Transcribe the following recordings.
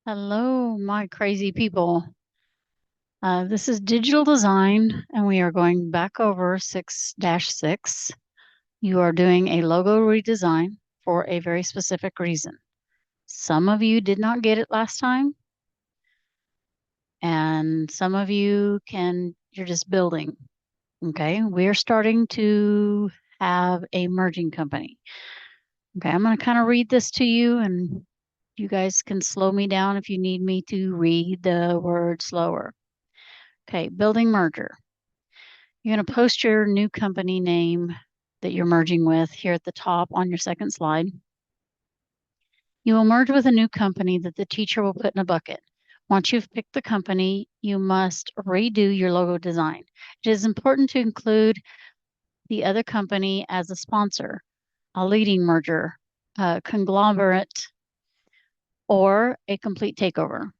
Hello, my crazy people. This is digital design, and we are going back over 6-6. You are doing a logo redesign for a very specific reason. Some of you did not get it last time, and some of you're just building. Okay, we're starting to have a merging company. Okay, I'm going to kind of read this to you, and you guys can slow me down if you need me to read the word slower. Okay, building merger. You're going to post your new company name that you're merging with here at the top on your second slide. You will merge with a new company that the teacher will put in a bucket. Once you've picked the company, you must redo your logo design. It is important to include the other company as a sponsor, a leading merger, a conglomerate, or a complete takeover.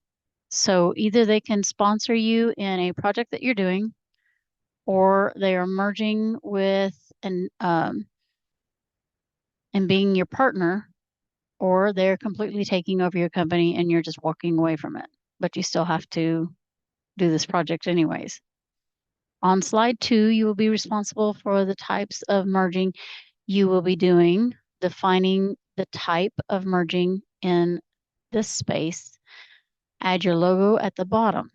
So either they can sponsor you in a project that you're doing, or they are merging with and being your partner, or they're completely taking over your company and you're just walking away from it, but you still have to do this project anyways. On slide 2, you will be responsible for the types of merging you will be doing, defining the type of merging in this space. Add your logo at the bottom.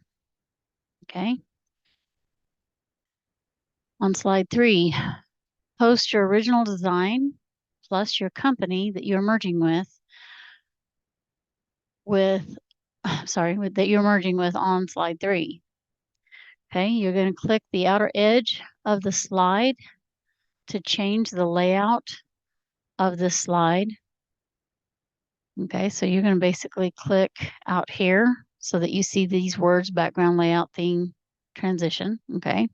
Okay. On slide 3, post your original design plus your company that you're merging that you're merging with on slide 3. Okay, you're going to click the outer edge of the slide to change the layout of this slide. Okay, so you're going to basically click out here so that you see these words, background, layout, theme, transition. Okay.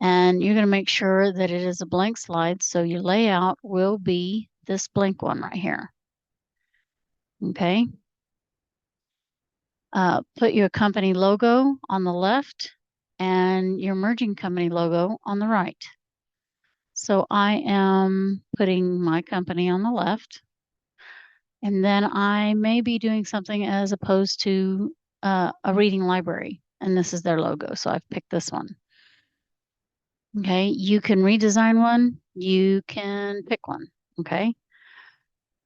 And you're going to make sure that it is a blank slide, so your layout will be this blank one right here. Okay. Put your company logo on the left and your merging company logo on the right. So I am putting my company on the left, and then I may be doing something as opposed to a reading library, and this is their logo. So I've picked this one. Okay, you can redesign one, you can pick one. Okay,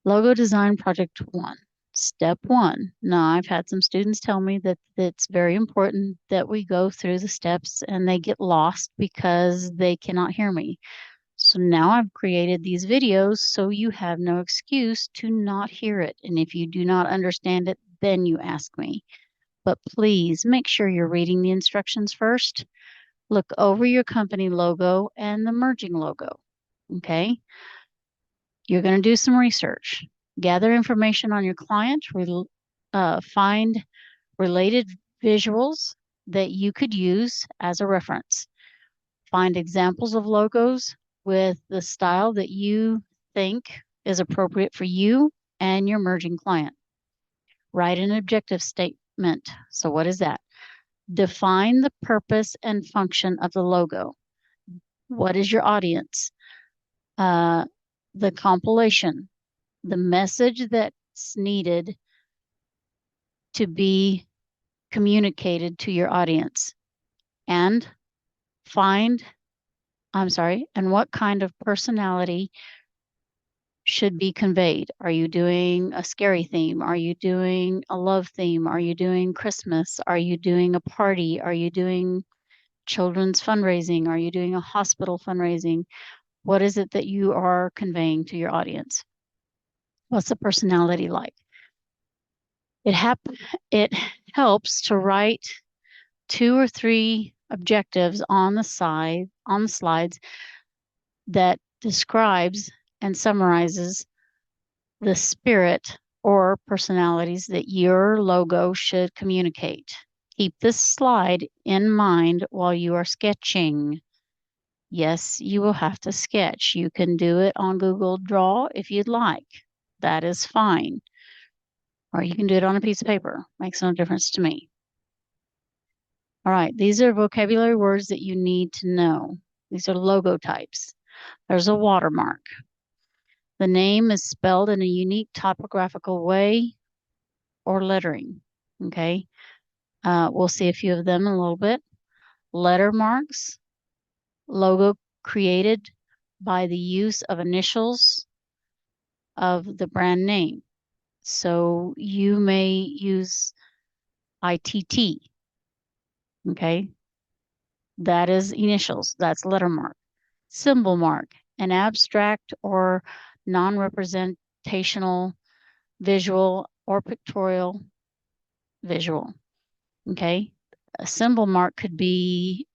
logo design project 1. Step 1. Now, I've had some students tell me that it's very important that we go through the steps and they get lost because they cannot hear me. So now I've created these videos so you have no excuse to not hear it. And if you do not understand it, then you ask me. But please make sure you're reading the instructions first. Look over your company logo and the merging logo. Okay. You're going to do some research. Gather information on your client. Find related visuals that you could use as a reference. Find examples of logos with the style that you think is appropriate for you and your merging client. Write an objective statement. So what is that? Define the purpose and function of the logo. What is your audience? The compilation, the message that's needed to be communicated to your audience. And and what kind of personality should be conveyed. Are you doing a scary theme? Are you doing a love theme? Are you doing Christmas? Are you doing a party? Are you doing children's fundraising? Are you doing a hospital fundraising? What is it that you are conveying to your audience? What's the personality like? It helps to write 2 or 3 objectives on the slides that describes and summarizes the spirit or personalities that your logo should communicate. Keep this slide in mind while you are sketching. Yes, you will have to sketch. You can do it on Google Draw if you'd like. That is fine. Or you can do it on a piece of paper. Makes no difference to me. All right, these are vocabulary words that you need to know. These are logo types. There's a watermark. The name is spelled in a unique typographical way or lettering. Okay. We'll see a few of them in a little bit. Letter marks, logo created by the use of initials of the brand name. So you may use ITT. Okay. That is initials. That's letter mark. Symbol mark, an abstract or non-representational visual or pictorial visual. Okay. A symbol mark could be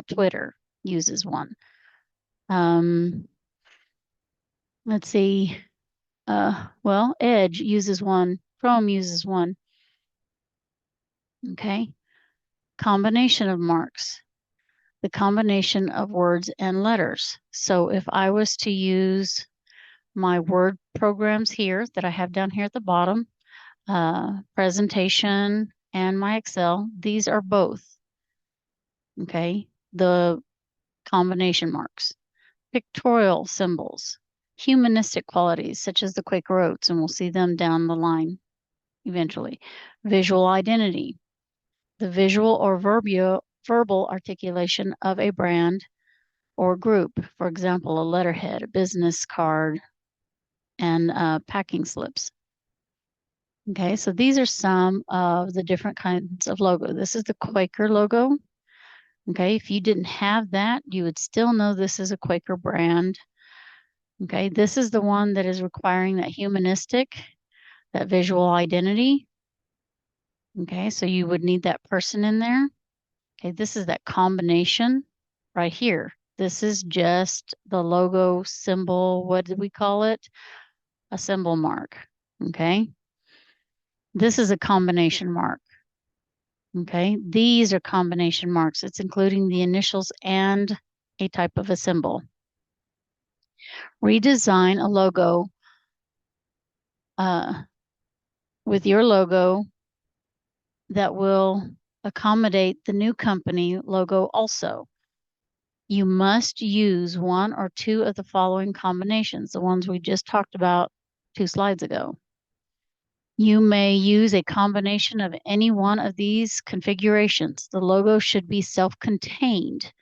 Twitter uses one. Let's see. Well, Edge uses one. Chrome uses one. Okay. Combination of marks. The combination of words and letters. So if I was to use my Word programs here that I have down here at the bottom, presentation and my Excel, these are both. Okay. The combination marks. Pictorial symbols, humanistic qualities such as the Quaker Oats, and we'll see them down the line eventually. Visual identity, the visual or verbal articulation of a brand or group. For example, a letterhead, a business card, and packing slips. Okay, so these are some of the different kinds of logo. This is the Quaker logo. Okay, if you didn't have that, you would still know this is a Quaker brand. Okay, this is the one that is requiring that humanistic, that visual identity. Okay, so you would need that person in there. Okay, this is that combination right here. This is just the logo symbol. What did we call it? A symbol mark. Okay, this is a combination mark. Okay, these are combination marks. It's including the initials and a type of a symbol. Redesign a logo with your logo that will accommodate the new company logo also. You must use one or two of the following combinations, the ones we just talked about 2 slides ago. You may use a combination of any one of these configurations. The logo should be self-contained.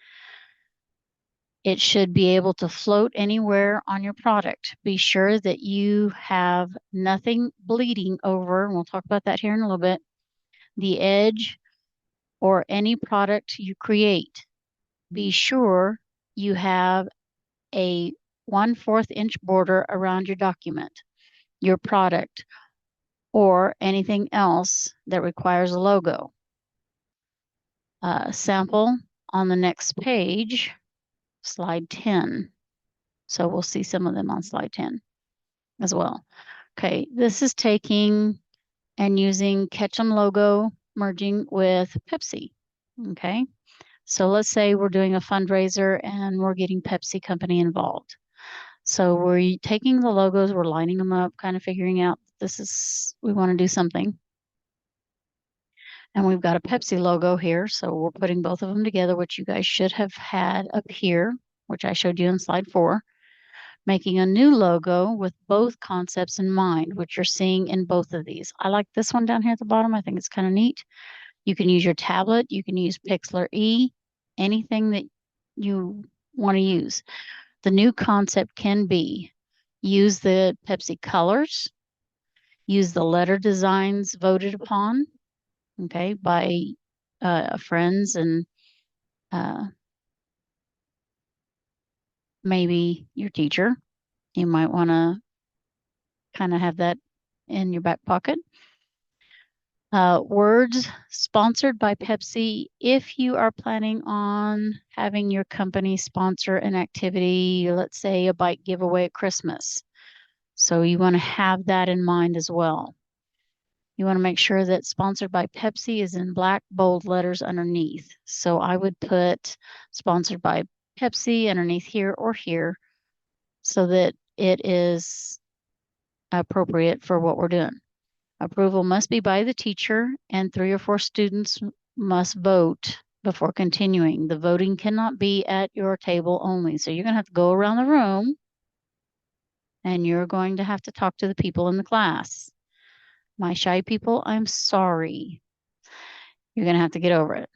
It should be able to float anywhere on your product. Be sure that you have nothing bleeding over, and we'll talk about that here in a little bit, the edge or any product you create. Be sure you have a 1/4 inch border around your document, your product, or anything else that requires a logo. Sample on the next page, slide 10. So we'll see some of them on slide 10 as well. Okay, this is taking and using Ketchum logo merging with Pepsi. Okay, so let's say we're doing a fundraiser and we're getting Pepsi company involved. So we're taking the logos, we're lining them up, kind of figuring out we want to do something. And we've got a Pepsi logo here. So we're putting both of them together, which you guys should have had up here, which I showed you in slide 4. Making a new logo with both concepts in mind, which you're seeing in both of these. I like this one down here at the bottom. I think it's kind of neat. You can use your tablet. You can use Pixlr E, anything that you want to use. The new concept can be use the Pepsi colors, use the letter designs voted upon, okay, by friends and maybe your teacher. You might want to kind of have that in your back pocket. Words sponsored by Pepsi. If you are planning on having your company sponsor an activity, let's say a bike giveaway at Christmas. So you want to have that in mind as well. You want to make sure that sponsored by Pepsi is in black, bold letters underneath. So I would put sponsored by Pepsi underneath here or here so that it is appropriate for what we're doing. Approval must be by the teacher, and 3 or 4 students must vote before continuing. The voting cannot be at your table only. So you're going to have to go around the room and you're going to have to talk to the people in the class. My shy people, I'm sorry. You're going to have to get over it.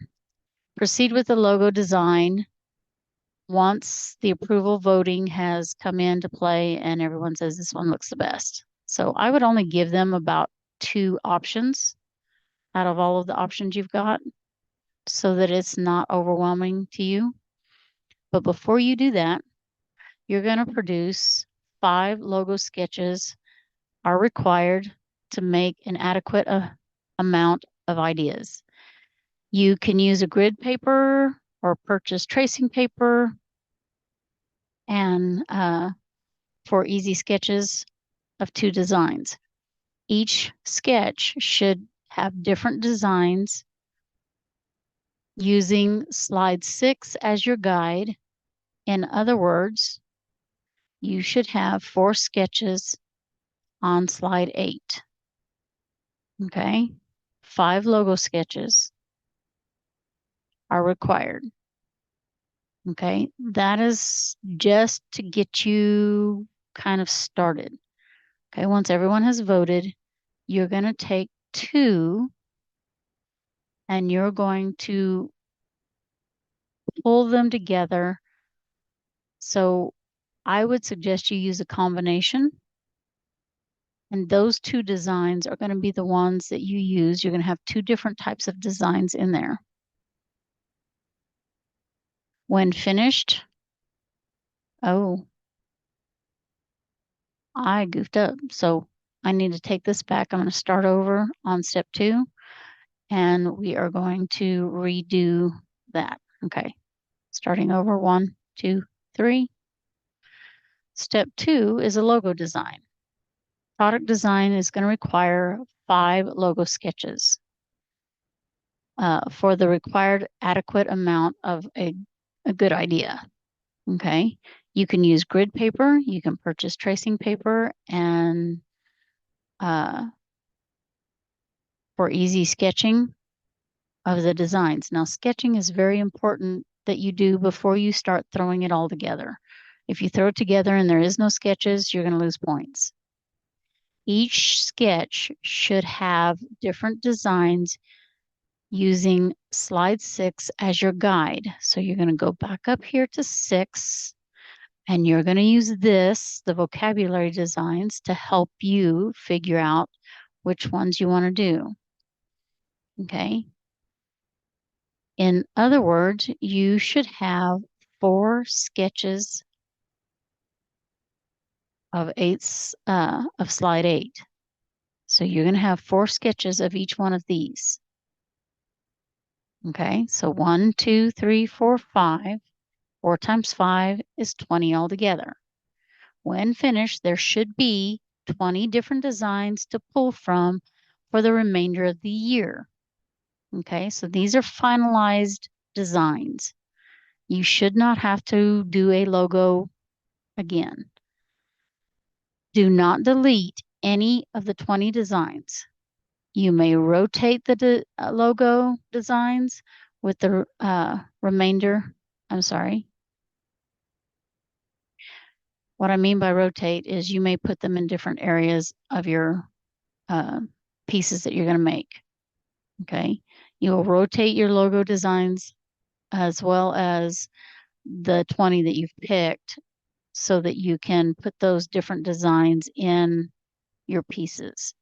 Proceed with the logo design once the approval voting has come into play and everyone says this one looks the best. So I would only give them about 2 options out of all of the options you've got so that it's not overwhelming to you. But before you do that, you're going to produce 5 logo sketches are required to make an adequate amount of ideas. You can use a grid paper or purchase tracing paper and for easy sketches of 2 designs. Each sketch should have different designs using slide 6 as your guide. In other words, you should have 4 sketches on slide 8. Okay, 5 logo sketches are required. Okay, that is just to get you kind of started. Okay, once everyone has voted, you're going to take 2 and you're going to pull them together. So I would suggest you use a combination. And those 2 designs are going to be the ones that you use. You're going to have 2 different types of designs in there. When finished, oh, I goofed up. So I need to take this back. I'm going to start over on step 2, and we are going to redo that. Okay, starting over 1, 2, 3. Step 2 is a logo design. Product design is going to require 5 logo sketches for the required adequate amount of a good idea. Okay, you can use grid paper, you can purchase tracing paper, and for easy sketching of the designs. Now, sketching is very important that you do before you start throwing it all together. If you throw it together and there is no sketches, you're going to lose points. Each sketch should have different designs using slide 6 as your guide. So you're going to go back up here to 6, and you're going to use this, the vocabulary designs, to help you figure out which ones you want to do. Okay. In other words, you should have 4 sketches of slide 8. So you're going to have 4 sketches of each one of these. Okay, so 1, 2, 3, 4, 5. 4 times 5 is 20 altogether. When finished, there should be 20 different designs to pull from for the remainder of the year. Okay, so these are finalized designs. You should not have to do a logo again. Do not delete any of the 20 designs. You may rotate the logo designs with the remainder. I'm sorry. What I mean by rotate is you may put them in different areas of your pieces that you're going to make. Okay. You will rotate your logo designs as well as the 20 that you've picked so that you can put those different designs in your pieces.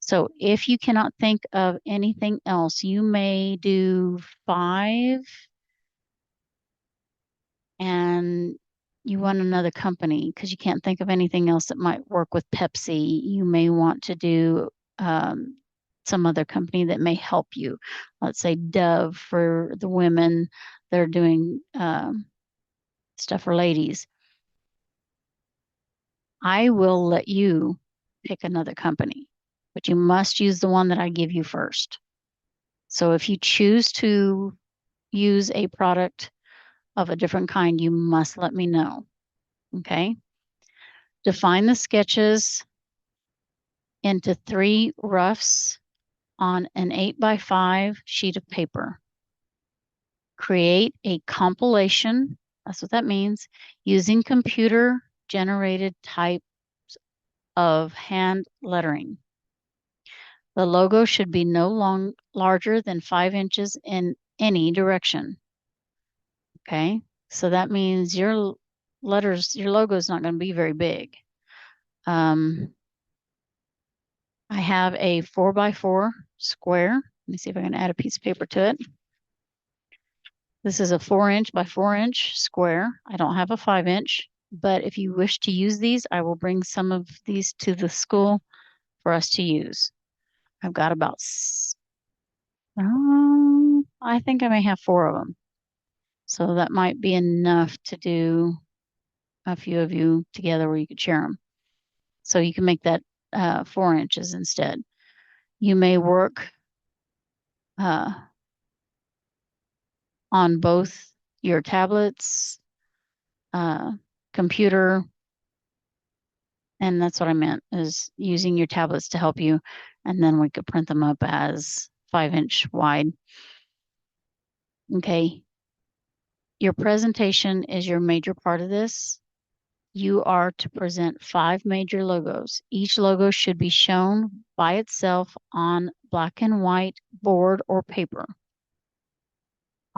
So if you cannot think of anything else, you may do 5 and you want another company because you can't think of anything else that might work with Pepsi. You may want to do some other company that may help you. Let's say Dove for the women that are doing stuff for ladies. I will let you pick another company, but you must use the one that I give you first. So if you choose to use a product of a different kind, you must let me know. Okay. Define the sketches into 3 roughs on an 8x5 sheet of paper. Create a compilation, that's what that means, using computer generated types of hand lettering. The logo should be no larger than 5 inches in any direction. Okay, so that means your letters, your logo is not going to be very big. I have a 4x4 square. Let me see if I can add a piece of paper to it. This is a 4-inch by 4-inch square. I don't have a 5-inch, but if you wish to use these, I will bring some of these to the school for us to use. I've got about, I think I may have 4 of them. So that might be enough to do a few of you together where you could share them. So you can make that 4 inches instead. You may work on both your tablets, computer, and that's what I meant, is using your tablets to help you, and then we could print them up as 5-inch wide. Okay. Your presentation is your major part of this. You are to present 5 major logos. Each logo should be shown by itself on black and white board or paper.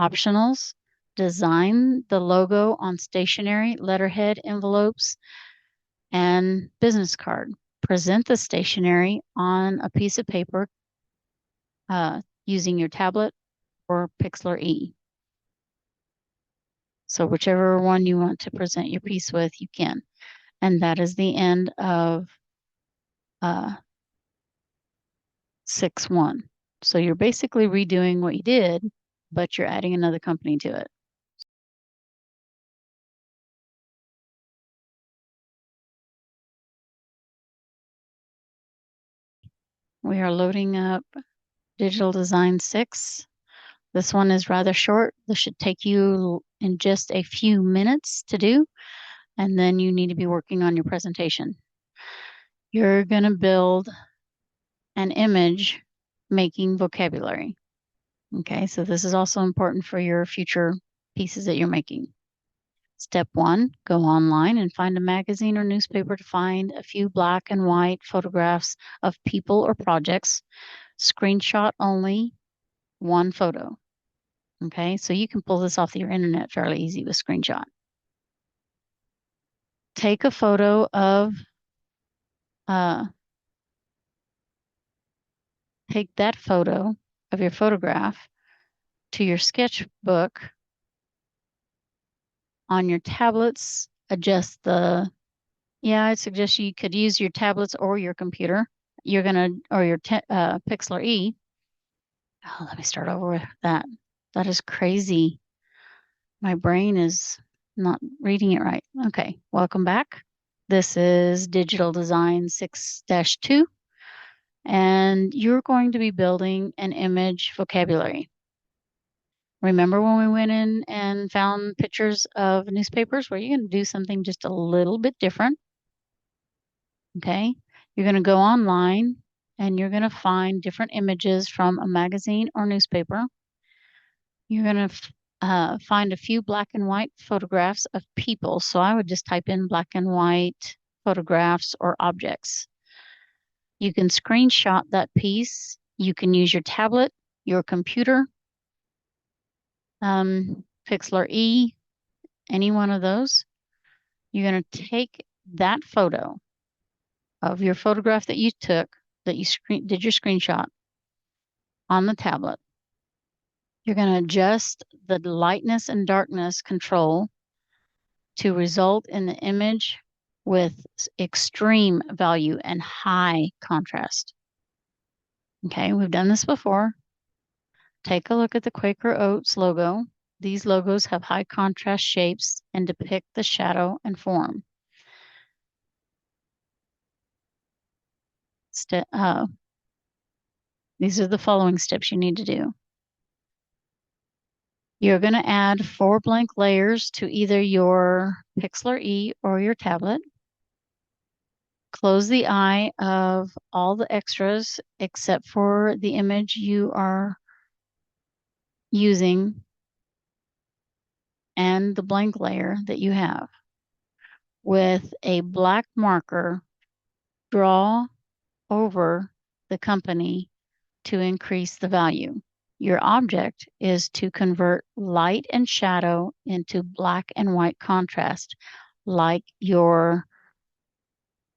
Optionals: design the logo on stationery, letterhead, envelopes, and business card. Present the stationery on a piece of paper using your tablet or Pixlr E. So whichever one you want to present your piece with, you can. And that is the end of 6-1. So you're basically redoing what you did, but you're adding another company to it. We are loading up Digital Design 6. This one is rather short. This should take you in just a few minutes to do, and then you need to be working on your presentation. You're going to build an image making vocabulary. Okay, so this is also important for your future pieces that you're making. Step 1, go online and find a magazine or newspaper to find a few black and white photographs of people or projects. Screenshot only 1 photo. Okay, so you can pull this off your internet fairly easy with screenshot. Take a photo of, take that photo of your photograph to your sketchbook on your tablets. Adjust the, I'd suggest you could use your tablets or your computer. You're gonna, or your Pixlr E. Oh, let me start over with that. That is crazy. My brain is not reading it right. Okay, welcome back. This is Digital Design 6-2, and you're going to be building an image vocabulary. Remember when we went in and found pictures of newspapers? Well, you're going to do something just a little bit different. Okay, you're going to go online and you're going to find different images from a magazine or newspaper. You're going to find a few black and white photographs of people. So I would just type in black and white photographs or objects. You can screenshot that piece. You can use your tablet, your computer, Pixlr E, any one of those. You're going to take that photo of your photograph that you took, that you did your screenshot on the tablet. You're going to adjust the lightness and darkness control to result in the image with extreme value and high contrast. Okay, we've done this before. Take a look at the Quaker Oats logo. These logos have high contrast shapes and depict the shadow and form. These are the following steps you need to do. You're going to add 4 blank layers to either your Pixlr E or your tablet. Close the eye of all the extras except for the image you are using and the blank layer that you have. With a black marker, draw over the company to increase the value. Your object is to convert light and shadow into black and white contrast, like your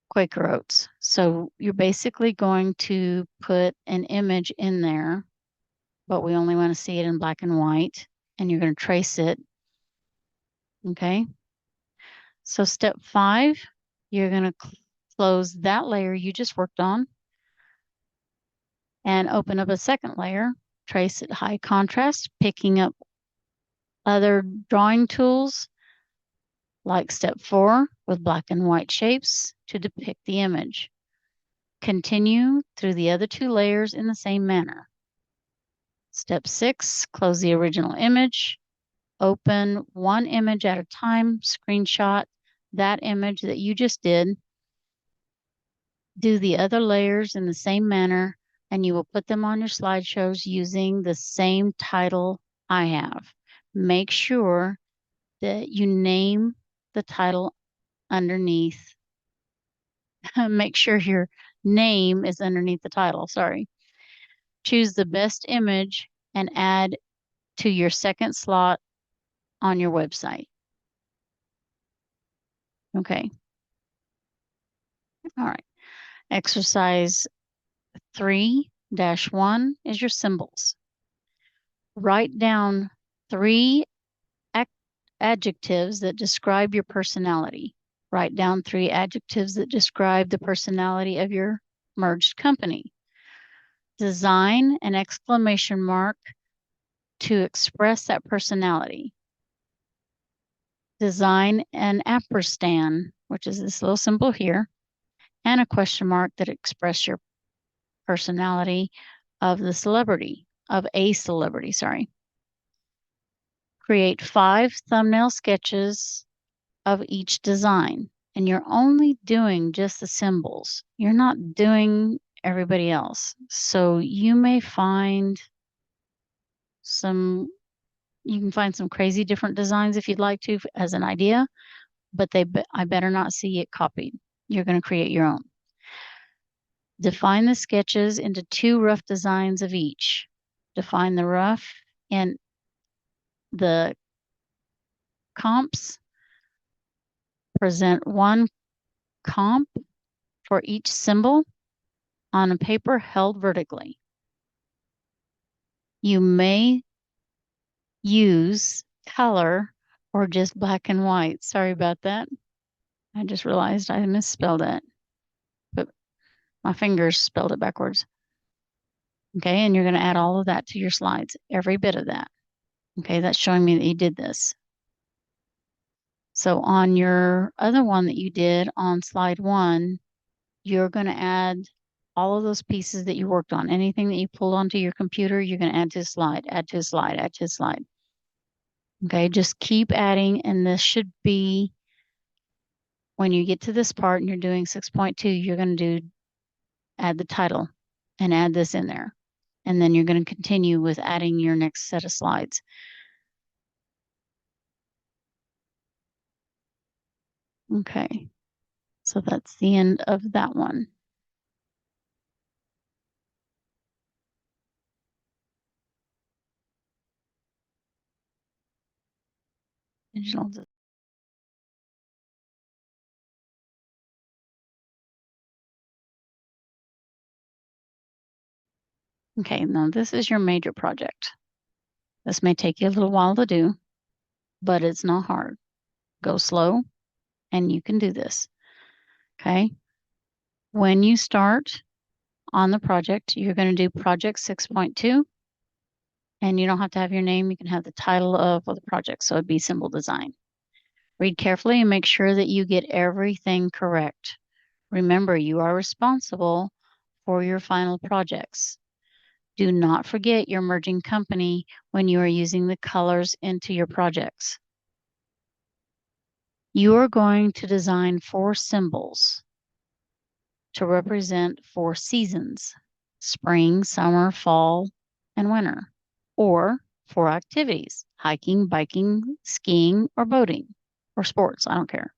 Quaker Oats. So you're basically going to put an image in there, but we only want to see it in black and white, and you're going to trace it. Okay. So step 5, you're going to close that layer you just worked on and open up a second layer, trace it high contrast, picking up other drawing tools like step 4 with black and white shapes to depict the image. Continue through the other 2 layers in the same manner. Step 6, close the original image, open one image at a time, screenshot that image that you just did, do the other layers in the same manner, and you will put them on your slideshows using the same title I have. Make sure that you name the title underneath. Make sure your name is underneath the title, sorry. Choose the best image and add to your second slot on your website. Okay. All right. Exercise 3-1 is your symbols. Write down 3 adjectives that describe your personality. Write down 3 adjectives that describe the personality of your merged company. Design an exclamation mark to express that personality. Design an ampersand, which is this little symbol here, and a question mark that express your personality of the celebrity, of a celebrity, sorry. Create 5 thumbnail sketches of each design, and you're only doing just the symbols. You're not doing everybody else. So you may find you can find some crazy different designs if you'd like to as an idea, but I better not see it copied. You're going to create your own. Define the sketches into 2 rough designs of each. Define the rough and the comps. Present 1 comp for each symbol on a paper held vertically. You may use color or just black and white. Sorry about that. I just realized I misspelled it, but my fingers spelled it backwards. Okay, and you're going to add all of that to your slides, every bit of that. Okay, that's showing me that you did this. So on your other one that you did on slide 1, you're going to add all of those pieces that you worked on. Anything that you pulled onto your computer, you're going to add to a slide, add to a slide, add to a slide. Okay, just keep adding, and this should be, when you get to this part and you're doing 6.2, you're going to add the title and add this in there. And then you're going to continue with adding your next set of slides. Okay, so that's the end of that one. Digital. Okay, now this is your major project. This may take you a little while to do, but it's not hard. Go slow, and you can do this. Okay. When you start on the project, you're going to do project 6.2, and you don't have to have your name. You can have the title of the project. So it'd be symbol design. Read carefully and make sure that you get everything correct. Remember, you are responsible for your final projects. Do not forget your merging company when you are using the colors into your projects. You are going to design 4 symbols to represent 4 seasons: spring, summer, fall, and winter, or 4 activities: hiking, biking, skiing, or boating, or sports. I don't care.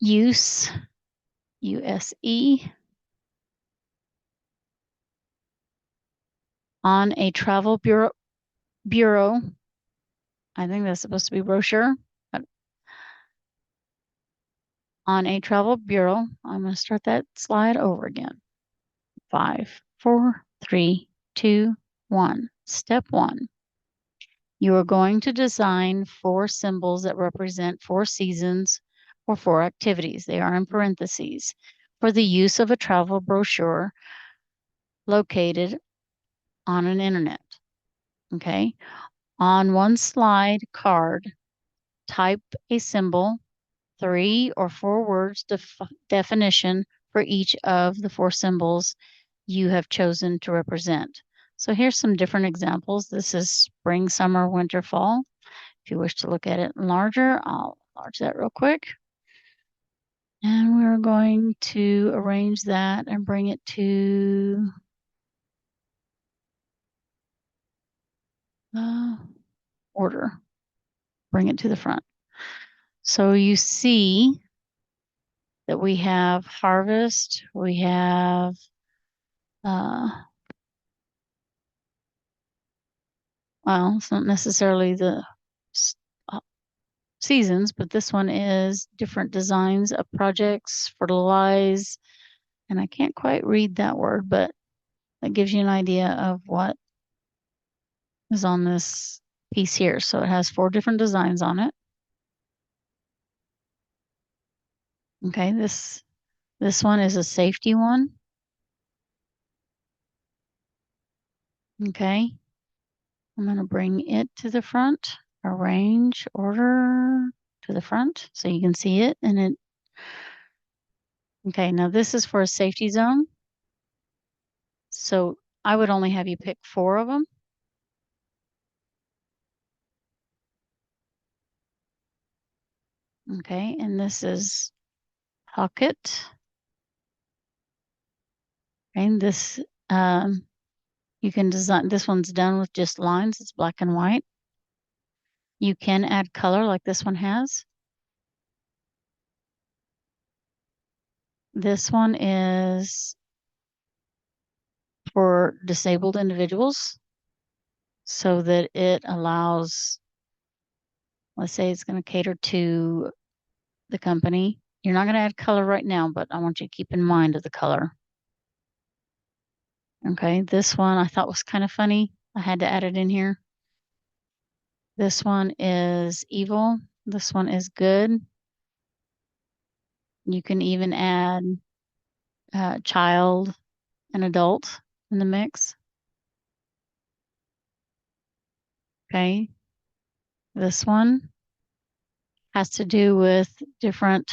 use, USE, on a travel bureau. I think that's supposed to be brochure. But on a travel bureau, I'm going to start that slide over again. 5, 4, 3, 2, 1. Step 1. You are going to design 4 symbols that represent 4 seasons or 4 activities. They are in parentheses for the use of a travel brochure located on an internet. Okay. On one slide card, type a symbol, 3 or 4 words definition for each of the 4 symbols you have chosen to represent. So here's some different examples. This is spring, summer, winter, fall. If you wish to look at it larger, I'll enlarge that real quick. And we're going to arrange that and bring it to order. Bring it to the front. So you see that we have harvest, we have well, it's not necessarily the seasons, but this one is different designs of projects, fertilize, and I can't quite read that word, but that gives you an idea of what is on this piece here. So it has 4 different designs on it. Okay, this one is a safety one. Okay, I'm going to bring it to the front, arrange, order to the front so you can see it. And it, okay, now this is for a safety zone. So I would only have you pick 4 of them. Okay, and this is pocket. And this, you can design, this one's done with just lines. It's black and white. You can add color like this one has. This one is for disabled individuals so that it allows, let's say it's going to cater to the company. You're not going to add color right now, but I want you to keep in mind of the color. Okay, this one I thought was kind of funny. I had to add it in here. This one is evil. This one is good. You can even add child and adult in the mix. Okay. This one has to do with different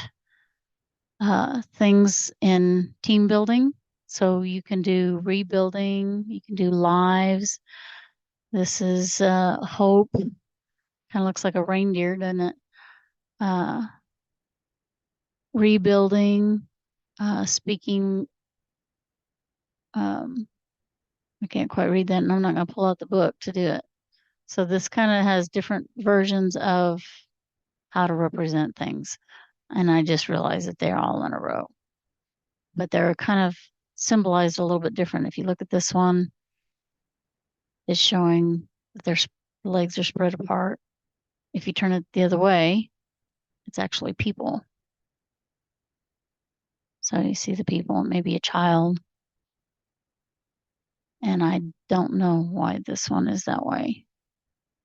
things in team building. So you can do rebuilding, you can do lives. This is hope. Kind of looks like a reindeer, doesn't it? Rebuilding, speaking. I can't quite read that, and I'm not going to pull out the book to do it. So this kind of has different versions of how to represent things. And I just realized that they're all in a row. But they're kind of symbolized a little bit different. If you look at this one, it's showing that their legs are spread apart. If you turn it the other way, it's actually people. So you see the people, maybe a child. And I don't know why this one is that way.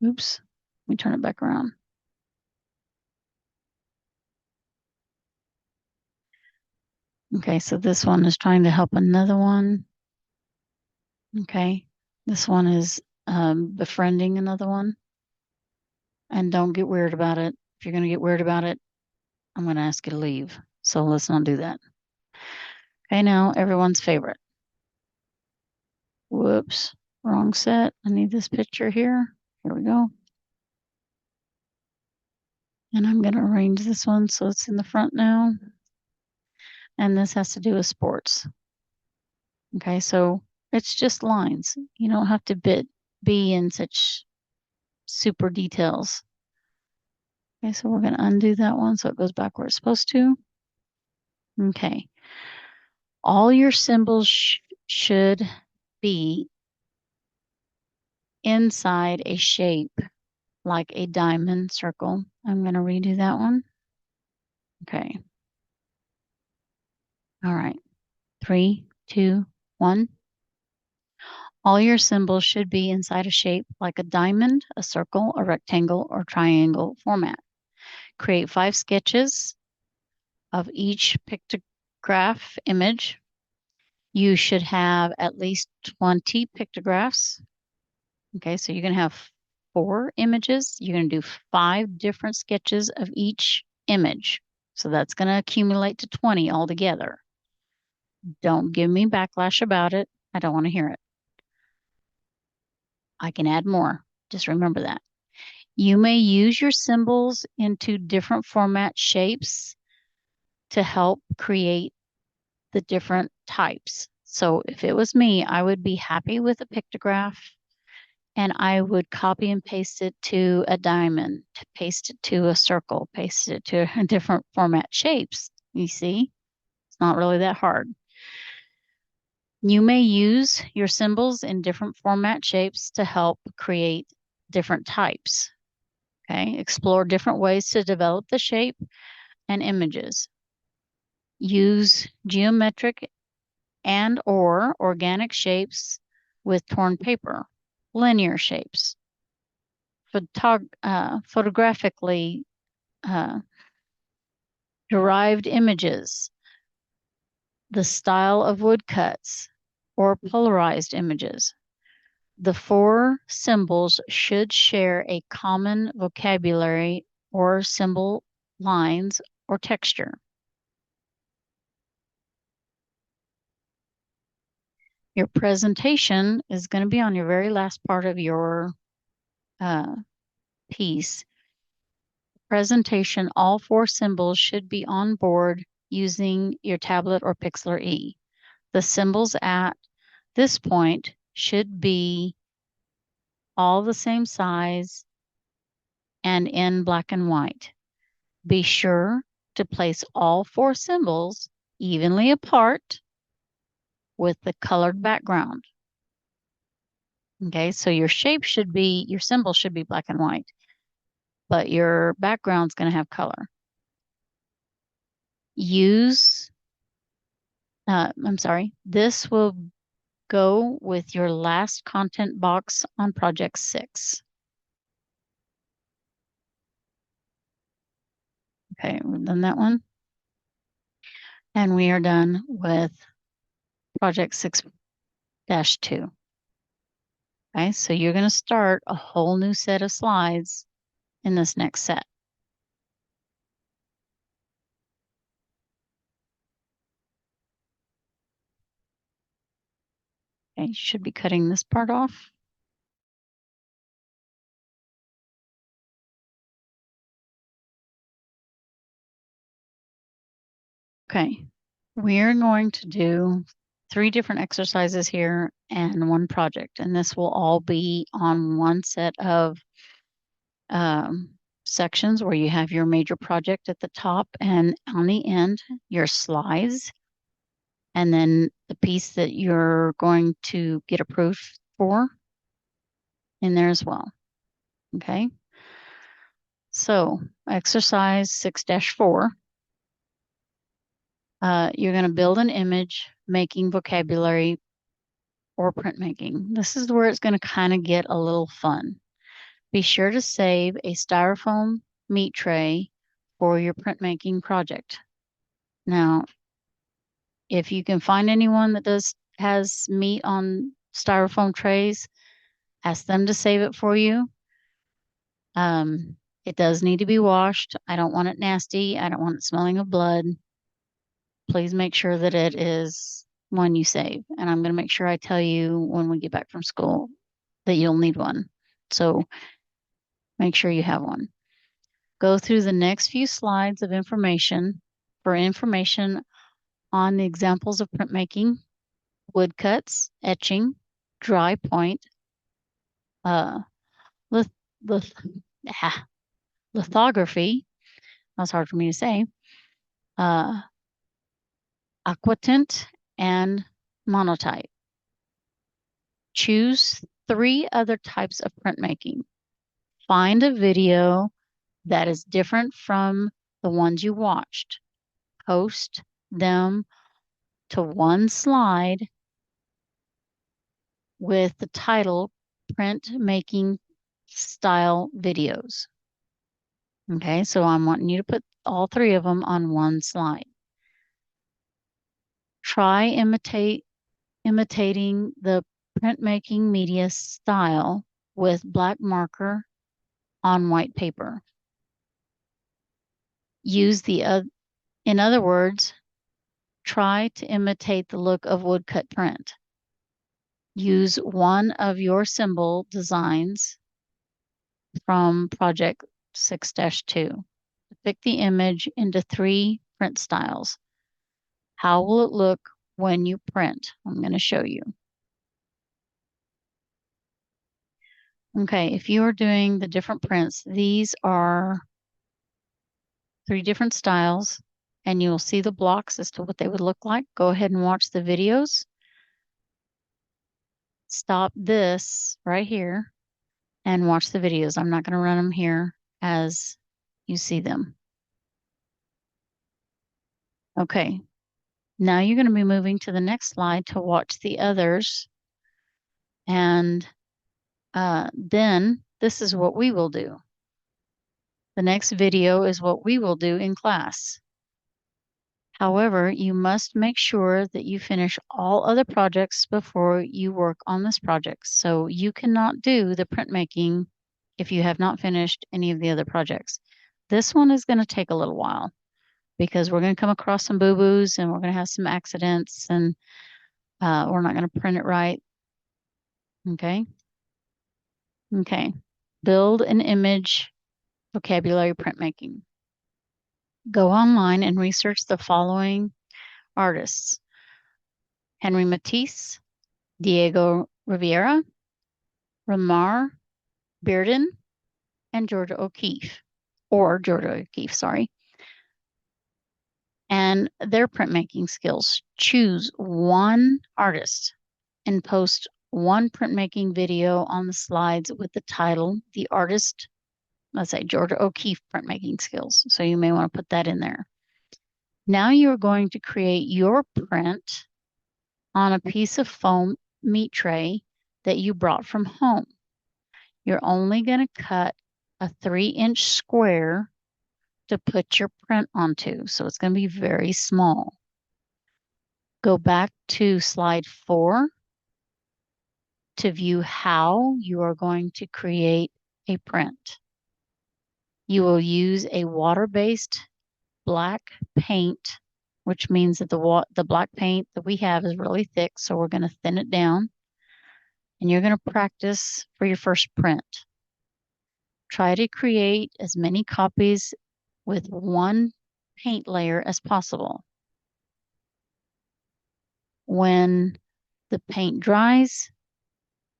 Oops, let me turn it back around. Okay, so this one is trying to help another one. Okay, this one is befriending another one. And don't get weird about it. If you're going to get weird about it, I'm going to ask you to leave. So let's not do that. Okay, now everyone's favorite. Whoops, wrong set. I need this picture here. Here we go. And I'm going to arrange this one so it's in the front now. And this has to do with sports. Okay, so it's just lines. You don't have to be in such super details. Okay, so we're going to undo that one so it goes back where it's supposed to. Okay. All your symbols should be inside a shape like a diamond circle. I'm going to redo that one. Okay. All right. 3, 2, 1. All your symbols should be inside a shape like a diamond, a circle, a rectangle, or triangle format. Create 5 sketches of each pictograph image. You should have at least 20 pictographs. Okay, so you're going to have 4 images. You're going to do 5 different sketches of each image. So that's going to accumulate to 20 altogether. Don't give me backlash about it. I don't want to hear it. I can add more. Just remember that. You may use your symbols into different format shapes to help create the different types. So if it was me, I would be happy with a pictograph and I would copy and paste it to a diamond, to paste it to a circle, paste it to a different format shapes. You see, it's not really that hard. You may use your symbols in different format shapes to help create different types. Okay, explore different ways to develop the shape and images. Use geometric and or organic shapes with torn paper, linear shapes, photographically derived images, the style of woodcuts, or polarized images. The 4 symbols should share a common vocabulary or symbol lines or texture. Your presentation is going to be on your very last part of your piece. Presentation, all 4 symbols should be on board using your tablet or Pixlr E. The symbols at this point should be all the same size and in black and white. Be sure to place all 4 symbols evenly apart with the colored background. Okay, so your shape should be, your symbol should be black and white, but your background's going to have color. This will go with your last content box on project 6. Okay, we've done that one. And we are done with project 6-2. Okay, so you're going to start a whole new set of slides in this next set. Okay, you should be cutting this part off. Okay, we're going to do 3 different exercises here and 1 project, and this will all be on one set of sections where you have your major project at the top and on the end, your slides, and then the piece that you're going to get approved for in there as well. Okay. So exercise 6-4, you're going to build an image making vocabulary or printmaking. This is where it's going to kind of get a little fun. Be sure to save a styrofoam meat tray for your printmaking project. Now, if you can find anyone that has meat on styrofoam trays, ask them to save it for you. It does need to be washed. I don't want it nasty. I don't want it smelling of blood. Please make sure that it is one you save. And I'm going to make sure I tell you when we get back from school that you'll need one. So make sure you have one. Go through the next few slides of information on the examples of printmaking, woodcuts, etching, dry point, lithography. That's hard for me to say. Aquatint, and Monotype. Choose 3 other types of printmaking. Find a video that is different from the ones you watched. Post them to one slide with the title Printmaking Style Videos. Okay, so I'm wanting you to put all 3 of them on one slide. Try imitating the printmaking media style with black marker on white paper. In other words, try to imitate the look of woodcut print. Use one of your symbol designs from Project 6-2. Pick the image into 3 print styles. How will it look when you print? I'm going to show you. Okay, if you are doing the different prints, these are 3 different styles, and you'll see the blocks as to what they would look like. Go ahead and watch the videos. Stop this right here and watch the videos. I'm not going to run them here as you see them. Okay, now you're going to be moving to the next slide to watch the others. And then this is what we will do. The next video is what we will do in class. However, you must make sure that you finish all other projects before you work on this project. So you cannot do the printmaking if you have not finished any of the other projects. This one is going to take a little while because we're going to come across some boo-boos and we're going to have some accidents and we're not going to print it right. Okay. Okay. Build an image vocabulary printmaking. Go online and research the following artists: Henry Matisse, Diego Rivera, Ramar Bearden, and Georgia O'Keeffe, sorry, and their printmaking skills. Choose one artist and post one printmaking video on the slides with the title, the artist, let's say Georgia O'Keeffe printmaking skills. So you may want to put that in there. Now you're going to create your print on a piece of foam meat tray that you brought from home. You're only going to cut a 3-inch square to put your print onto. So it's going to be very small. Go back to slide 4 to view how you are going to create a print. You will use a water-based black paint, which means that the black paint that we have is really thick, so we're going to thin it down. And you're going to practice for your first print. Try to create as many copies with one paint layer as possible. When the paint dries,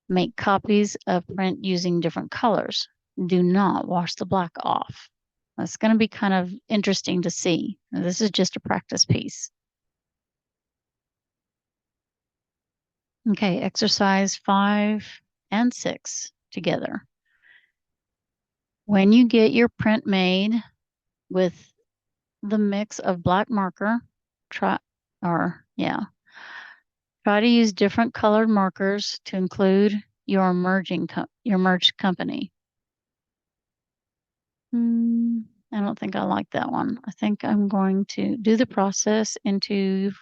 make copies of print using different colors. Do not wash the black off. That's going to be kind of interesting to see. This is just a practice piece. Okay, exercise 5 and 6 together. When you get your print made with the mix of black marker, try to use different colored markers to include your merged company. I don't think I like that one. I think I'm going to do the process into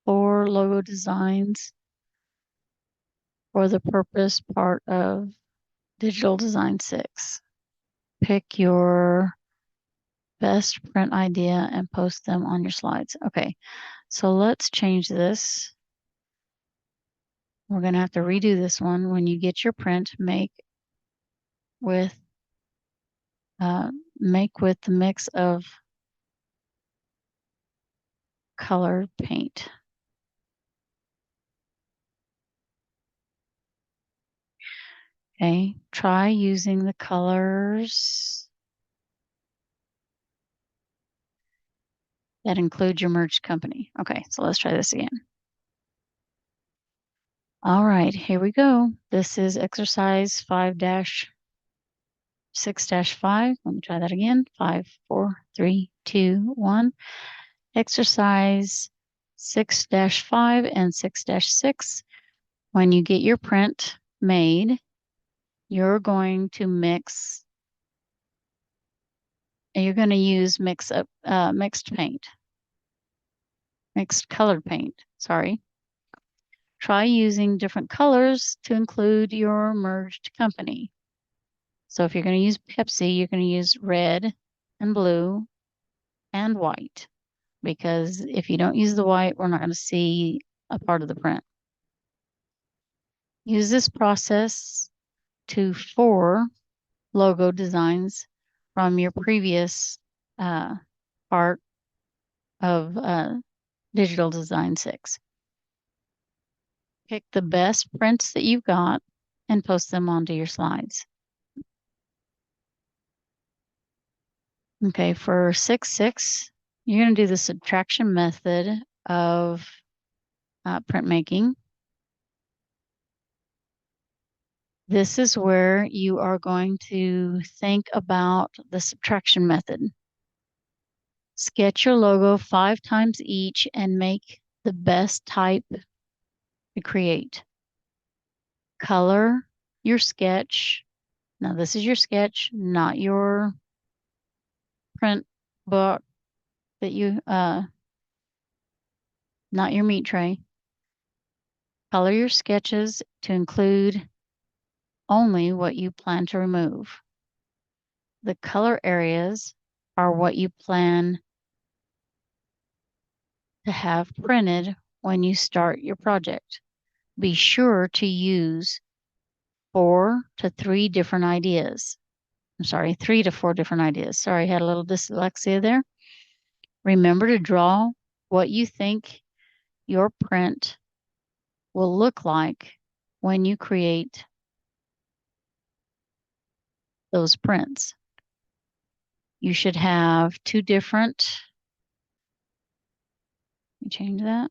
4 logo designs for the purpose part of Digital Design 6. Pick your best print idea and post them on your slides. Okay, so let's change this. We're going to have to redo this one. When you get your print, make with the mix of colored paint. Okay, try using the colors that includes your merged company. Okay, so let's try this again. All right, here we go. This is exercise 5-6-5. Let me try that again. 5, 4, 3, 2, 1. Exercise 6-5 and 6-6. When you get your print made, you're going to mix, and you're going to use mixed colored paint, sorry. Try using different colors to include your merged company. So if you're going to use Pepsi, you're going to use red and blue and white, because if you don't use the white, we're not going to see a part of the print. Use this process to 4 logo designs from your previous part of Digital Design 6. Pick the best prints that you've got and post them onto your slides. Okay, for 6-6, you're going to do the subtraction method of printmaking. This is where you are going to think about the subtraction method. Sketch your logo 5 times each and make the best type to create. Color your sketch. Now this is your sketch, not your print book that you, not your meat tray. Color your sketches to include only what you plan to remove. The color areas are what you plan to have printed when you start your project. Be sure to use 4 to 3 different ideas. I'm sorry, 3 to 4 different ideas. Sorry, I had a little dyslexia there. Remember to draw what you think your print will look like when you create those prints. You should have 2 different, let me change that.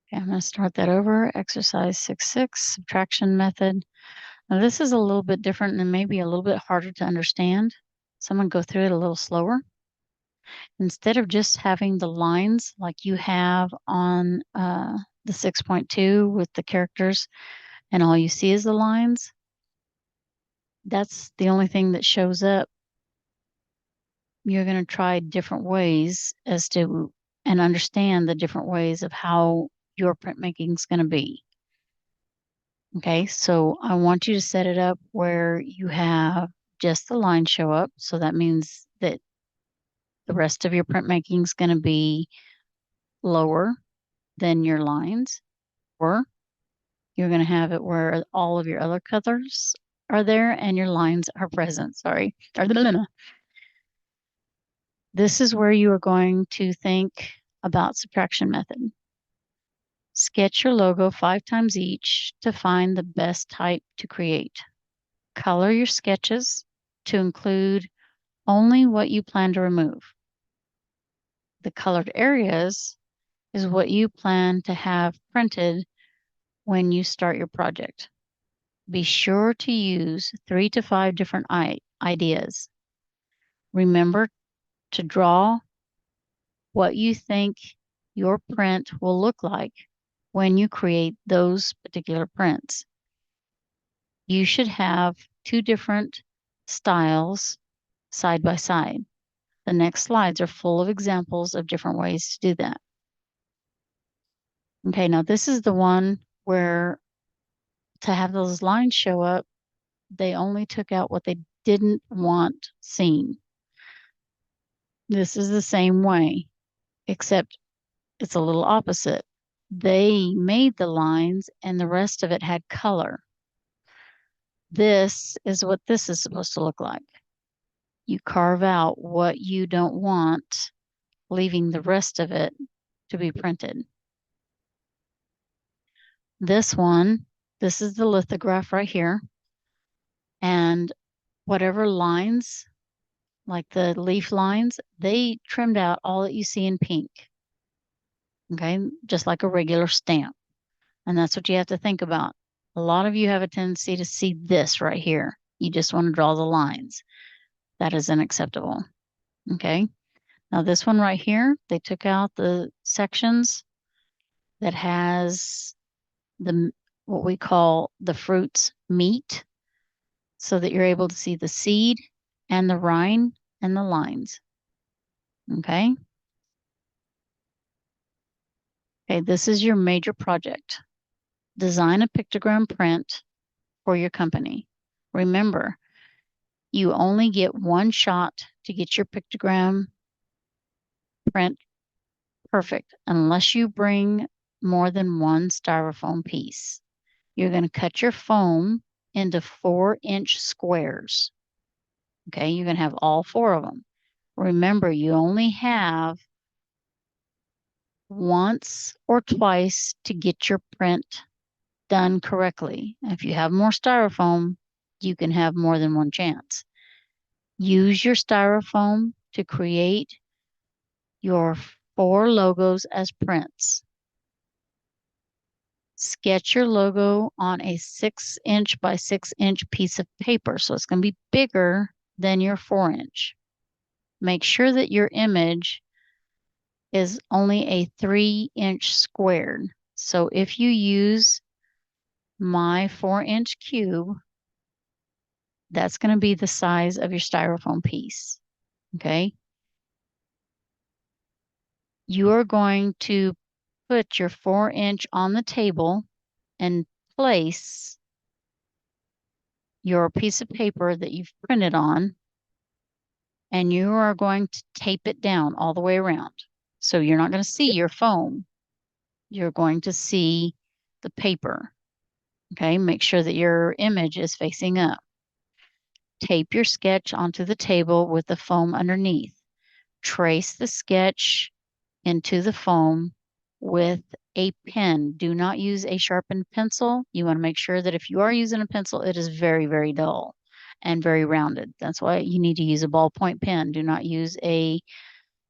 Okay, I'm going to start that over. Exercise 6-6, subtraction method. Now this is a little bit different and maybe a little bit harder to understand. So I'm going to go through it a little slower. Instead of just having the lines like you have on the 6.2 with the characters and all you see is the lines, that's the only thing that shows up. You're going to try different ways as to and understand the different ways of how your printmaking is going to be. Okay, so I want you to set it up where you have just the lines show up. So that means that the rest of your printmaking is going to be lower than your lines, or you're going to have it where all of your other colors are there and your lines are present. Sorry. This is where you are going to think about subtraction method. Sketch your logo 5 times each to find the best type to create. Color your sketches to include only what you plan to remove. The colored areas is what you plan to have printed when you start your project. Be sure to use 3 to 5 different ideas. Remember to draw what you think your print will look like when you create those particular prints. You should have 2 different styles side by side. The next slides are full of examples of different ways to do that. Okay, now this is the one where to have those lines show up, they only took out what they didn't want seen. This is the same way, except it's a little opposite. They made the lines and the rest of it had color. This is what this is supposed to look like. You carve out what you don't want, leaving the rest of it to be printed. This one, this is the lithograph right here. And whatever lines like the leaf lines, they trimmed out all that you see in pink. Okay, just like a regular stamp. And that's what you have to think about. A lot of you have a tendency to see this right here. You just want to draw the lines. That is unacceptable. Okay. Now this one right here, they took out the sections that has the what we call the fruit's meat so that you're able to see the seed and the rind and the lines. Okay. Okay, this is your major project. Design a pictogram print for your company. Remember, you only get one shot to get your pictogram print perfect unless you bring more than one styrofoam piece. You're going to cut your foam into 4-inch squares. Okay, you're going to have all 4 of them. Remember, you only have once or twice to get your print done correctly. If you have more styrofoam, you can have more than one chance. Use your styrofoam to create your 4 logos as prints. Sketch your logo on a 6-inch by 6-inch piece of paper. So it's going to be bigger than your 4-inch. Make sure that your image is only a 3-inch squared. So if you use my 4-inch cube, that's going to be the size of your styrofoam piece. Okay. You are going to put your 4-inch on the table and place your piece of paper that you've printed on, and you are going to tape it down all the way around. So you're not going to see your foam. You're going to see the paper. Okay, make sure that your image is facing up. Tape your sketch onto the table with the foam underneath. Trace the sketch into the foam with a pen. Do not use a sharpened pencil. You want to make sure that if you are using a pencil, it is very, very dull and very rounded. That's why you need to use a ballpoint pen. Do not use a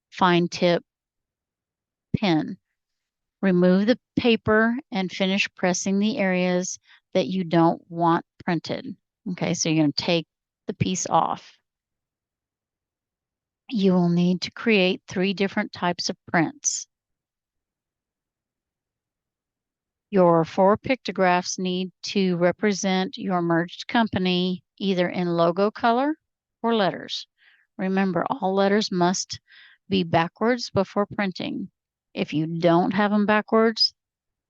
fine tip pen. Remove the paper and finish pressing the areas that you don't want printed. Okay, so you're going to take the piece off. You will need to create 3 different types of prints. Your 4 pictographs need to represent your merged company either in logo color or letters. Remember, all letters must be backwards before printing. If you don't have them backwards,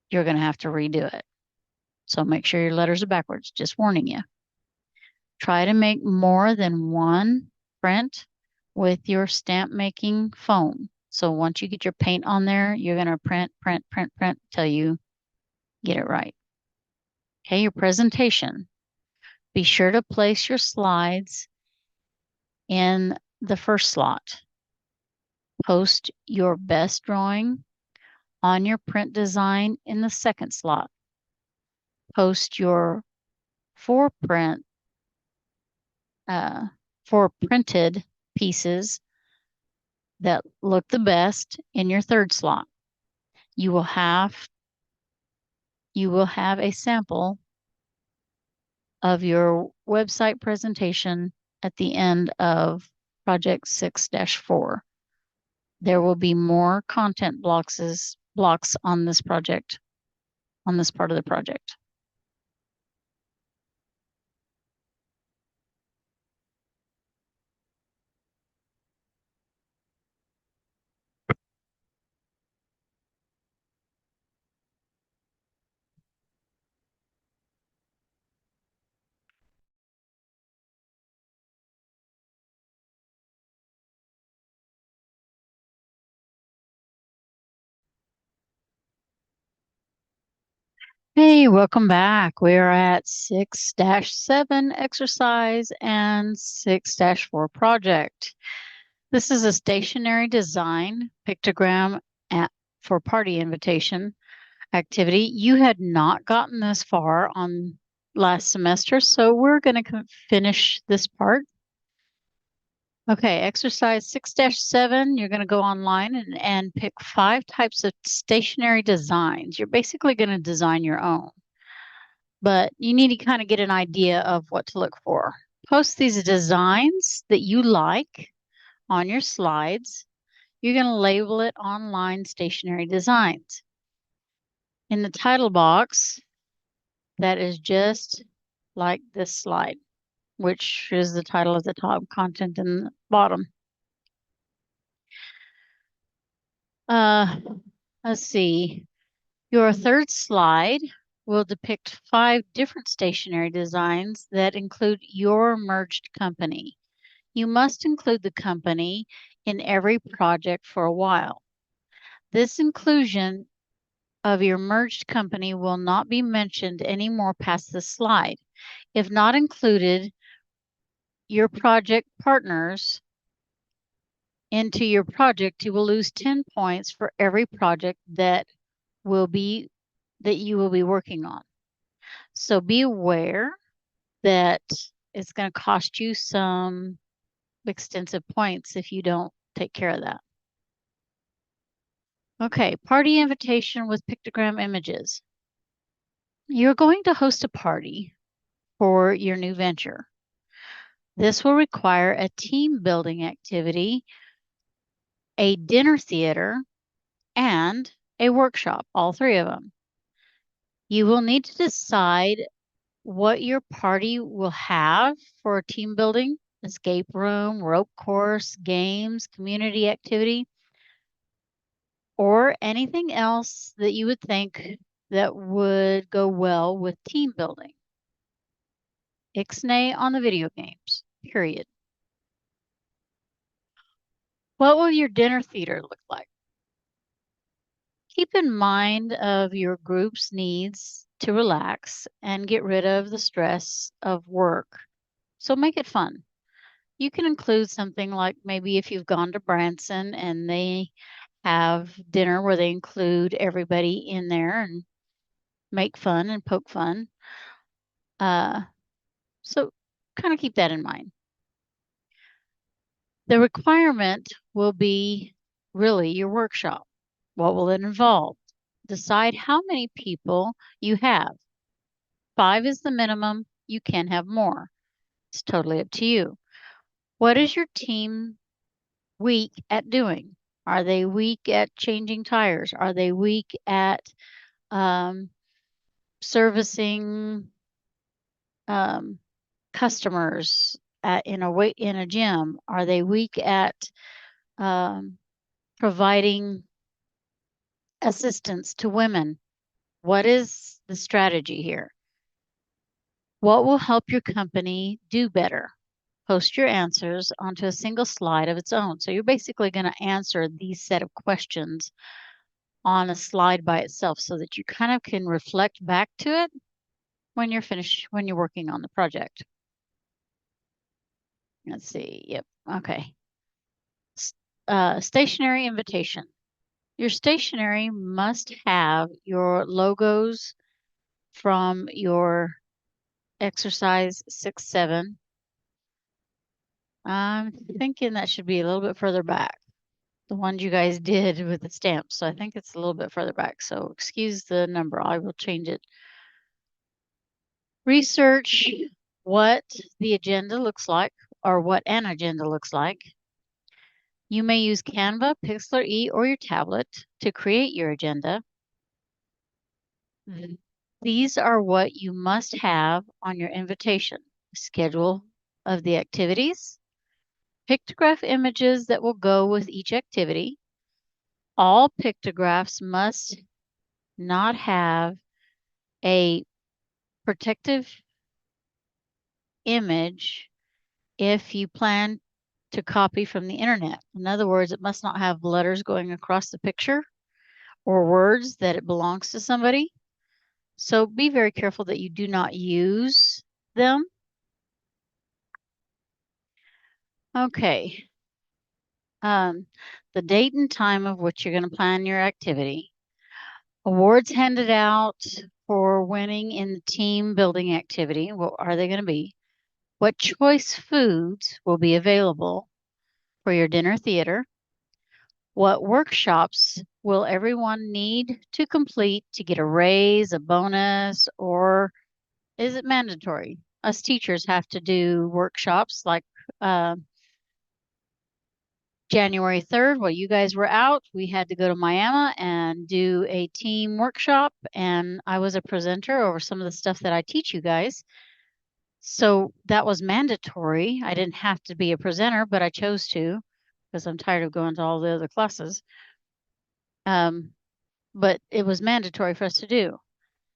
you're going to have to redo it. So make sure your letters are backwards, just warning you. Try to make more than one print with your stamp making foam. So once you get your paint on there, you're going to print till you get it right. Okay, your presentation. Be sure to place your slides in the first slot. Post your best drawing on your print design in the second slot. Post your 4 printed pieces that look the best in your third slot. You will have a sample of your website presentation at the end of project 6-4. There will be more content blocks on this project, on this part of the project. Hey, welcome back. We're at 6-7 exercise and 6-4 project. This is a stationary design pictogram for party invitation activity. You had not gotten this far on last semester, so we're going to finish this part. Okay, exercise 6-7, you're going to go online and pick 5 types of stationery designs. You're basically going to design your own, but you need to kind of get an idea of what to look for. Post these designs that you like on your slides. You're going to label it online stationery designs. In the title box, that is just like this slide, which is the title at the top, content in the bottom. Let's see. Your third slide will depict 5 different stationery designs that include your merged company. You must include the company in every project for a while. This inclusion of your merged company will not be mentioned anymore past this slide. If not included, your project partners into your project, you will lose 10 points for every project that you will be working on. So be aware that it's going to cost you some extensive points if you don't take care of that. Okay, party invitation with pictogram images. You're going to host a party for your new venture. This will require a team building activity, a dinner theater, and a workshop, all 3 of them. You will need to decide what your party will have for team building, escape room, rope course, games, community activity, or anything else that you would think that would go well with team building. Ixnay on the video games, period. What will your dinner theater look like? Keep in mind of your group's needs to relax and get rid of the stress of work. So make it fun. You can include something like maybe if you've gone to Branson and they have dinner where they include everybody in there and make fun and poke fun. So kind of keep that in mind. The requirement will be really your workshop. What will it involve? Decide how many people you have. 5 is the minimum. You can have more. It's totally up to you. What is your team weak at doing? Are they weak at changing tires? Are they weak at servicing customers in a gym? Are they weak at providing assistance to women? What is the strategy here? What will help your company do better? Post your answers onto a single slide of its own. So you're basically going to answer these set of questions on a slide by itself so that you kind of can reflect back to it when you're finished, when you're working on the project. Let's see. Yep. Okay. Stationery invitation. Your stationery must have your logos from your exercise 6-7. I'm thinking that should be a little bit further back. The ones you guys did with the stamps. So I think it's a little bit further back. So excuse the number. I will change it. Research what the agenda looks like or what an agenda looks like. You may use Canva, Pixlr-e, or your tablet to create your agenda. These are what you must have on your invitation. Schedule of the activities, pictograph images that will go with each activity. All pictographs must not have a protective image if you plan to copy from the internet. In other words, it must not have letters going across the picture or words that it belongs to somebody. So be very careful that you do not use them. Okay. The date and time of which you're going to plan your activity. Awards handed out for winning in the team building activity. What are they going to be? What choice foods will be available? for your dinner theater? What workshops will everyone need to complete to get a raise, a bonus, or is it mandatory? Us teachers have to do workshops like January 3rd, while you guys were out, we had to go to Miami and do a team workshop, and I was a presenter over some of the stuff that I teach you guys. So that was mandatory. I didn't have to be a presenter, but I chose to because I'm tired of going to all the other classes. But it was mandatory for us to do.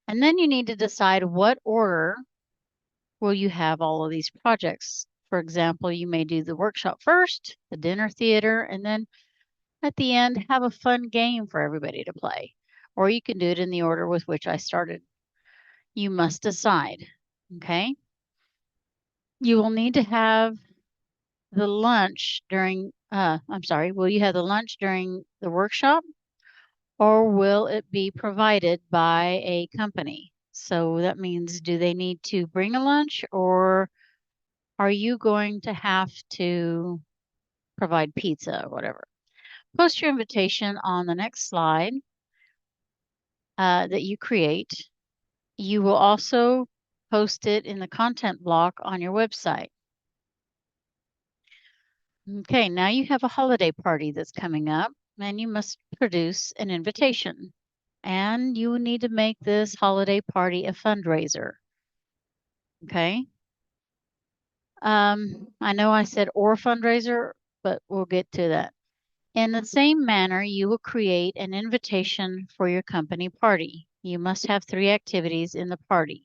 And then you need to decide what order will you have all of these projects. For example, you may do the workshop first, the dinner theater, and then at the end, have a fun game for everybody to play. Or you can do it in the order with which I started. You must decide, okay? You will need to have the lunch during, will you have the lunch during the workshop or will it be provided by a company? So that means, do they need to bring a lunch or are you going to have to provide pizza or whatever? Post your invitation on the next slide that you create. You will also post it in the content block on your website. Okay, now you have a holiday party that's coming up and you must produce an invitation. And you need to make this holiday party a fundraiser. Okay. I know I said or fundraiser, but we'll get to that. In the same manner, you will create an invitation for your company party. You must have 3 activities in the party.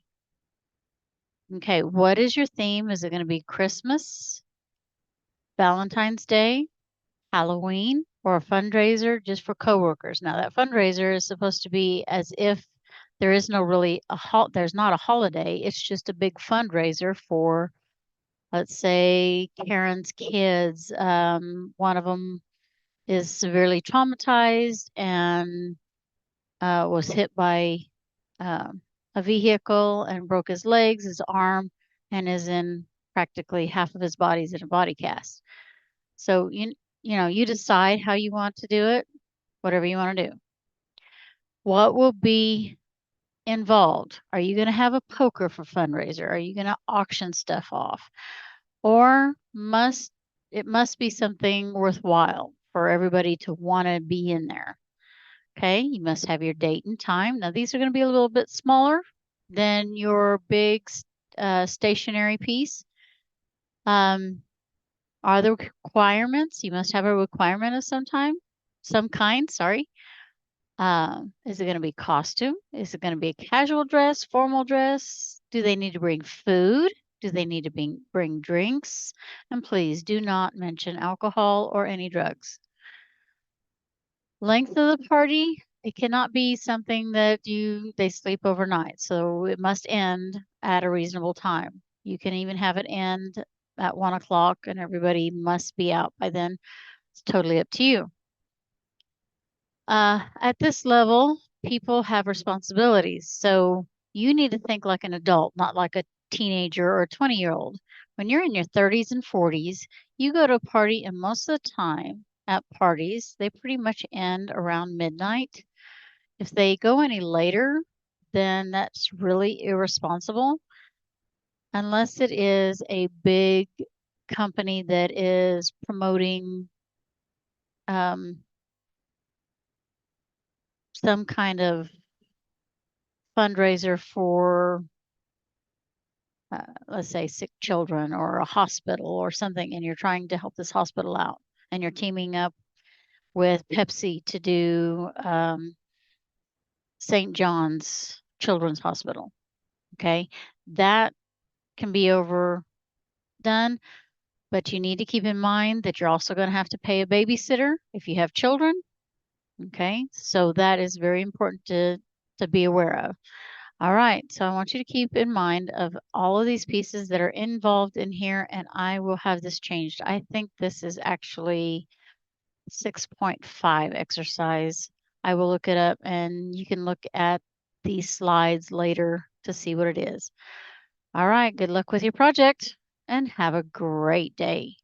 Okay, what is your theme? Is it going to be Christmas, Valentine's Day, Halloween, or a fundraiser just for coworkers? Now, that fundraiser is supposed to be as if there is no really there's not a holiday. It's just a big fundraiser for, let's say, Karen's kids. One of them is severely traumatized and was hit by a vehicle and broke his legs, his arm, and is in practically half of his body's in a body cast. So you decide how you want to do it, whatever you want to do. What will be involved? Are you going to have a poker for fundraiser? Are you going to auction stuff off? Or it must be something worthwhile for everybody to want to be in there. Okay, you must have your date and time. Now these are going to be a little bit smaller than your big stationary piece. Are there requirements? You must have a requirement of some kind, sorry. Is it going to be costume? Is it going to be a casual dress, formal dress? Do they need to bring food? Do they need to bring drinks? And please do not mention alcohol or any drugs. Length of the party, it cannot be something that they sleep overnight. So it must end at a reasonable time. You can even have it end at 1 o'clock and everybody must be out by then. It's totally up to you. At this level, people have responsibilities. So you need to think like an adult, not like a teenager or a 20-year-old. When you're in your 30s and 40s, you go to a party and most of the time at parties, they pretty much end around midnight. If they go any later, then that's really irresponsible. Unless it is a big company that is promoting some kind of fundraiser for, let's say, sick children or a hospital or something, and you're trying to help this hospital out, and you're teaming up with Pepsi to do St. John's Children's Hospital. Okay, that can be overdone, but you need to keep in mind that you're also going to have to pay a babysitter if you have children. Okay, so that is very important to be aware of. All right, so I want you to keep in mind of all of these pieces that are involved in here, and I will have this changed. I think this is actually 6.5 exercise. I will look it up and you can look at these slides later to see what it is. All right, good luck with your project and have a great day.